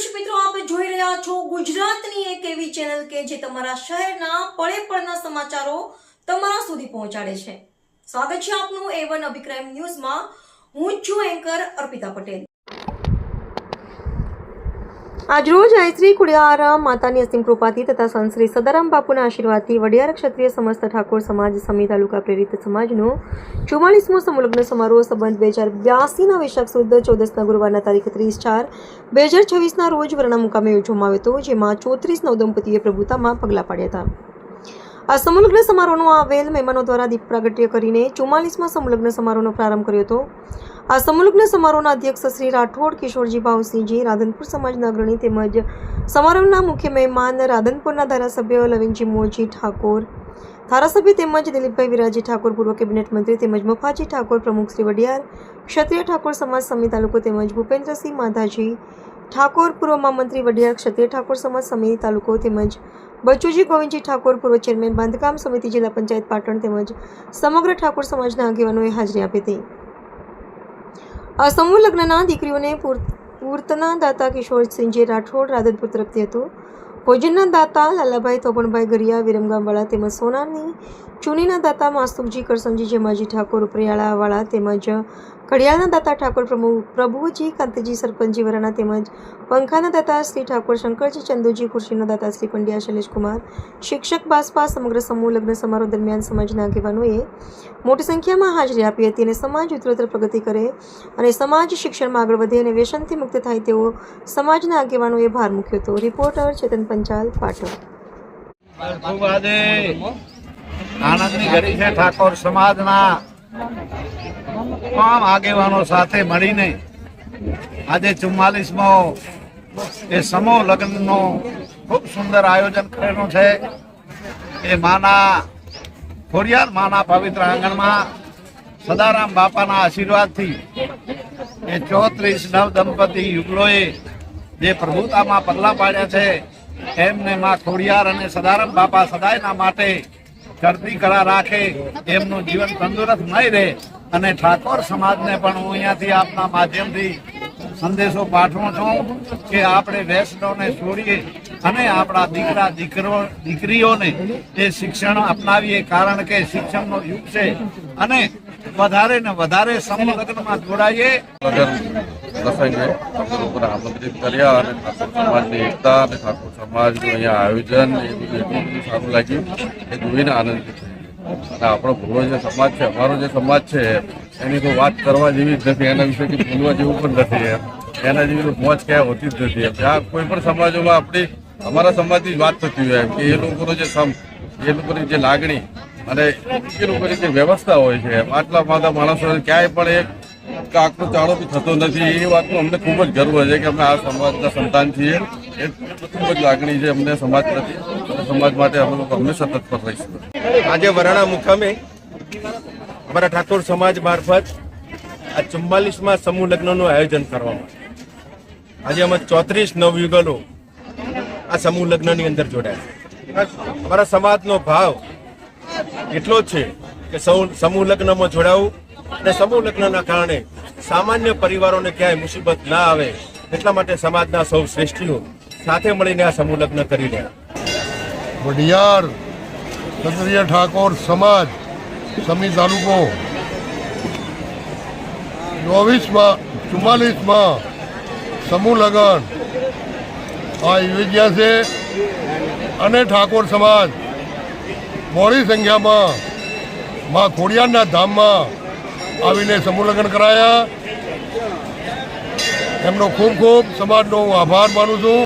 દર્શક મિત્રો, આપ જોઈ રહ્યા છો ગુજરાતની એક એવી ચેનલ કે જે તમારા શહેરના પળે પળના સમાચારો તમારા સુધી પહોંચાડે છે। સ્વાગત છે આપનું A1 અભિક્રાઇમ ન્યૂઝમાં। હું છું એન્કર અર્પિતા પટેલ। આજરોજ શ્રી ખોડિયાર માતાની અસીમ કૃપાથી તથા સંત શ્રી સદારામ બાપુના આશીર્વાદથી વડિયાર ક્ષત્રિય સમસ્ત ઠાકોર સમાજ સમી તાલુકા પ્રેરિત સમાજનો 44મો સમૂહલગ્ન સમારોહ સંબંધ 2082ના વૈશાખ સુદ 14ના ગુરુવારના તારીખ 30/4/2026ના રોજ વરણા મુકામે યોજવામાં આવ્યો હતો, જેમાં 34 નવદંપતીએ પ્રભુતામાં પગલાં પાડ્યા હતા। આ સમૂહલગ્ન સમારોહનો આવેલ મહેમાનો દ્વારા દીપ પ્રાગટ્ય કરીને 44મા સમૂહલગ્ન સમારોહનો પ્રારંભ કર્યો હતો। આ સમૂહલગ્ન સમારોહના અધ્યક્ષ શ્રી રાઠોડ કિશોરજી ભાવસિંહજી, રાધનપુર સમાજના અગ્રણી તેમજ સમારોહના મુખ્ય મહેમાન રાધનપુરના ધારાસભ્ય લવિંગજી મોજી ઠાકોર, ધારાસભ્ય તેમજ દિલીપભાઈ વિરાજી ઠાકોર, પૂર્વ કેબિનેટ મંત્રી તેમજ મફાજી ઠાકોર, પ્રમુખ શ્રી વડિયાર ક્ષત્રિય ઠાકોર સમાજ સમી તાલુકો તેમજ ભૂપેન્દ્રસિંહ માધાજી ઠાકોર, પૂર્વ મહામંત્રી વડિયાર ક્ષત્રિય ઠાકોર સમાજ સમી તાલુકો તેમજ બચુજી ગોવિંદજી ઠાકોર, પૂર્વ ચેરમેન બાંધકામ સમિતિ જિલ્લા પંચાયત પાટણ તેમજ સમગ્ર ઠાકોર સમાજના આગેવાનોએ હાજરી આપી હતી। આ સમૂહ લગ્નના દીકરીઓને પૂર્તના દાતા કિશોરસિંહજી રાઠોડ રાધનપુર તરફથી હતું। ભોજનના દાતા લાલાભાઈ થોપણભાઈ ગરિયા વિરમગામવાળા તેમજ સોનાની ચૂનીના દાતા માસ્તુકજી કરસનજી જેમાજી ઠાકોર ઉપરિયાળાવાળા તેમજ ઘડિયાળના દાતા ઠાકોર પ્રભુજી કાંતિજી સરપંચજી વરાણા તેમજ પંખાના દાતા શ્રી ઠાકોર શંકરજી ચંદુજી, ખુરશીના દાતા શ્રી પંડ્યા શૈલેષકુમાર, શિક્ષક બાસપા સમગ્ર સમૂહ લગ્ન સમારોહ દરમિયાન સમાજના આગેવાનોએ મોટી સંખ્યામાં હાજરી આપી હતી અને સમાજ ઉત્તરોત્તર પ્રગતિ કરે અને સમાજ શિક્ષણમાં આગળ વધે અને વ્યસનથી મુક્ત થાય તેવો સમાજના આગેવાનોએ ભાર મૂક્યો હતો। રિપોર્ટર ચેતન પંચાલ, પાટણ। ખૂબ આજે આનંદની ઘડી છે। ઠાકોર સમાજના તમામ આગેવાનો સાથે મળીને આજે 44મો એ સમૂહ લગ્નનો ખૂબ સુંદર આયોજન કરેલું છે। એ માના ખોડિયાર માના પવિત્ર આંગણમાં સદારામ બાપાના આશીર્વાદથી એ 34 નવદંપતિ યુગલોએ જે પ્રભુતામાં પગલાં પાડ્યા છે, એમને માં ખોડિયાર અને સદારામ બાપા સદાયના માટે ચડતી કળા રાખે, એમનું જીવન તંદુરસ્ત નહીં રહે અને ઠાકોર સમાજને પણ હું અહીંયાથી આપના માધ્યમથી સંદેશો પાઠવું છું કે આપણે વૈષ્ણવને છોડીએ અને આપણા દીકરીઓને એ શિક્ષણ અપનાવીએ, કારણ કે શિક્ષણનો યુગ છે અને વધારે ને વધારે સમૂહ લગ્નમાં જોડાઈએ। પ્રસંગે ઉપર આમંત્રિત કર્યા અને ઠાકોર સમાજની એકતા અને ઠાકોર સમાજનું અહીંયા આયોજન એ બધું સારું લાગ્યું, એ જોઈને આનંદ થયો। અને આપણો પૂર્વ જે સમાજ છે, અમારો જે સમાજ છે, એની તો વાત કરવા જેવી જ નથી, એના વિશે બોલવા જેવું પણ નથી, એના જેવી મોજ ક્યાંય હોતી જ નથી। ત્યાં કોઈ પણ સમાજોમાં અમારા સમાજની જ વાત થતી હોય કે એ લોકોનો એ લોકોની જે લાગણી અને એ લોકોની જે વ્યવસ્થા હોય છે, આટલા બધા માણસો ક્યાંય પણ એક આખો ચાળો બી થતો નથી। એ વાતનો અમને ખૂબ જ ગર્વ છે કે અમે આ સમાજના સંતાન છીએ। એ ખૂબ જ લાગણી છે અમને સમાજ પ્રત્યે, સમાજ માટે અમે લોકો હંમેશા તત્પર રહીશું। આજે વરાણા મુકામે અમારા ઠાકોર સમાજ મારફત આ 44મા સમૂહ લગ્નનું આયોજન કરવામાં આજે અમે 34 નવયુગલો આ સમૂહ લગ્નની અંદર જોડાયા છે। અમારા સમાજનો ભાવ એટલો જ છે કે સમૂહ લગ્નમાં જોડાવું અને સમૂહ લગ્નના કારણે સામાન્ય પરિવારોને ક્યાંય મુસીબત ના આવે, એટલા માટે સમાજના સૌ શ્રેષ્ઠીઓ સાથે મળીને આ સમૂહ લગ્ન કરી રહ્યા। વડિયાર ક્ષત્રિય ઠાકોર સમાજ સમી તાલુકો 44મા સમૂહ લગ્ન આ યોજ્યા છે અને ઠાકોર સમાજ મોડી સંખ્યામાં માં ખોડિયારના ધામમાં આવીને સમૂહ લગ્ન કરાયા। એમનો ખૂબ ખૂબ સમાજનો હું આભાર માનું છું।